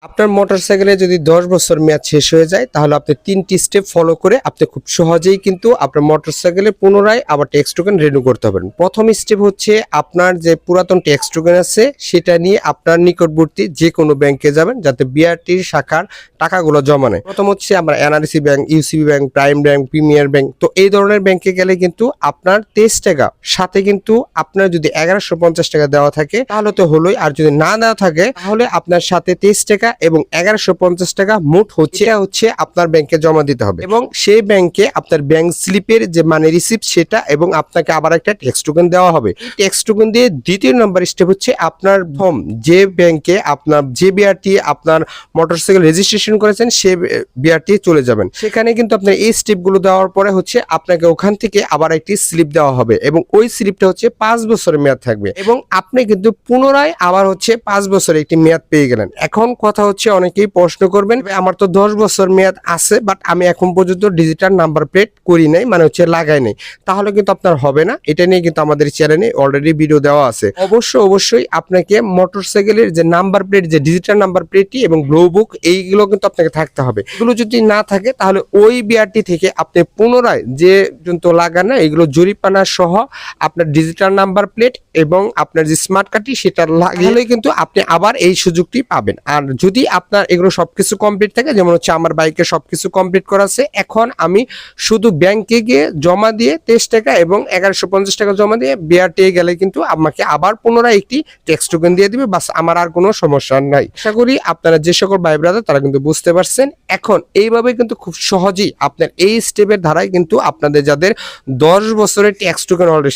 আপনার মোটরসাইকেলে যদি 10 বছর মেয়াদ শেষ হয়ে যায় তাহলে আপনি 3টি স্টেপ ফলো করে আপনি খুব সহজেই কিন্তু আপনার মোটরসাইকেলে পুনরায় আবার ট্যাক্স টোকেন রিনিউ করতে পারেন। প্রথম স্টেপ হচ্ছে আপনার যে পুরাতন ট্যাক্স টোকেন আছে সেটা নিয়ে আপনার নিকটবর্তী যে কোনো ব্যাংকে যাবেন যাতে বিআরটির শাখার টাকাগুলো জমা নেয়। প্রথম হচ্ছে আমরা NRC bank, UCB bank, prime bank, premier bank. তো এই ধরনের ব্যাংকে গেলে কিন্তু আপনার 23 টাকা সাথে কিন্তু আপনার যদি 1150 টাকা দেওয়া থাকে তাহলে তো হলোই, আর যদি না দেওয়া থাকে তাহলে আপনার সাথে 23 টাকা এবং 1150 টাকা মোট হচ্ছে আপনার ব্যাংকে জমা দিতে হবে এবং সেই ব্যাংকে আপনার ব্যাংক স্লিপের যে মানে রিসিপ্ট সেটা এবং আপনাকে আবার একটা ট্যাক্স টোকেন দেওয়া হবে। ট্যাক্স টোকেন দিয়ে দ্বিতীয় নম্বর স্টেপ হচ্ছে আপনার ফর্ম যে ব্যাংকে আপনার যে বিআরটি আপনার মোটরসাইকেল রেজিস্ট্রেশন করেছেন সে বিআরটি চলে যাবেন। সেখানে কিন্তু আপনার এই স্টেপগুলো দেওয়ার পরে হচ্ছে আপনাকে ওখান থেকে আবার একটি স্লিপ দেওয়া হবে এবং ওই স্লিপটা হচ্ছে 5 বছরের মেয়াদ থাকবে এবং আপনি কিন্তু পুনরায় আবার হচ্ছে 5 বছরের একটি মেয়াদ পেয়ে গেলেন। এখন কথা হচ্ছে অনেকেই প্রশ্ন করবেন আমার তো 10 বছর মেয়াদ আছে বাট আমি এখন পর্যন্ত ডিজিটাল নাম্বার প্লেট করি নাই, মানে হচ্ছে লাগাই নাই, তাহলে কিন্তু আপনার হবে না। এটা নিয়ে কিন্তু আমাদের চ্যানেলে অলরেডি ভিডিও দেওয়া আছে। অবশ্যই আপনাকে মোটরসাইকেলের যে নাম্বার প্লেট, যে ডিজিটাল নাম্বার প্লেটটি এবং ব্লু বুক এইগুলো কিন্তু আপনাকে থাকতে হবে। এগুলো যদি না থাকে তাহলে ওই বিআরটি থেকে আপনি পুনরায় যে যন্ত্র লাগান না এগুলো জরিপানা সহ আপনার ডিজিটাল নাম্বার প্লেট এবং আপনার যে স্মার্ট কার্ডটি সেটা লাগালে কিন্তু আপনি আবার এই সুযোগটি পাবেন। আর যদি আপনার এগুলো সবকিছু কমপ্লিট থাকে, যেমন হচ্ছে আমার বাইকে সবকিছু কমপ্লিট করা আছে, এখন আমি শুধু ব্যাংকে গিয়ে জমা দিয়ে 23 টাকা এবং 1150 টাকা জমা দিয়ে বিআরটি গেলে কিন্তু আমাকে আবার পুনরায় একটি ট্যাক্স টোকেন দিয়ে দিবে, বাস আমার আর কোনো সমস্যা নাই। আশা করি আপনারা যে সকল ভাই ব্রাদার তারা কিন্তু বুঝতে পারছেন। এখন এইভাবে কিন্তু খুব সহজেই আপনার এই স্টেপের ধারায় কিন্তু আপনাদের যাদের 10 বছরের ট্যাক্স টোকেন অলরেডি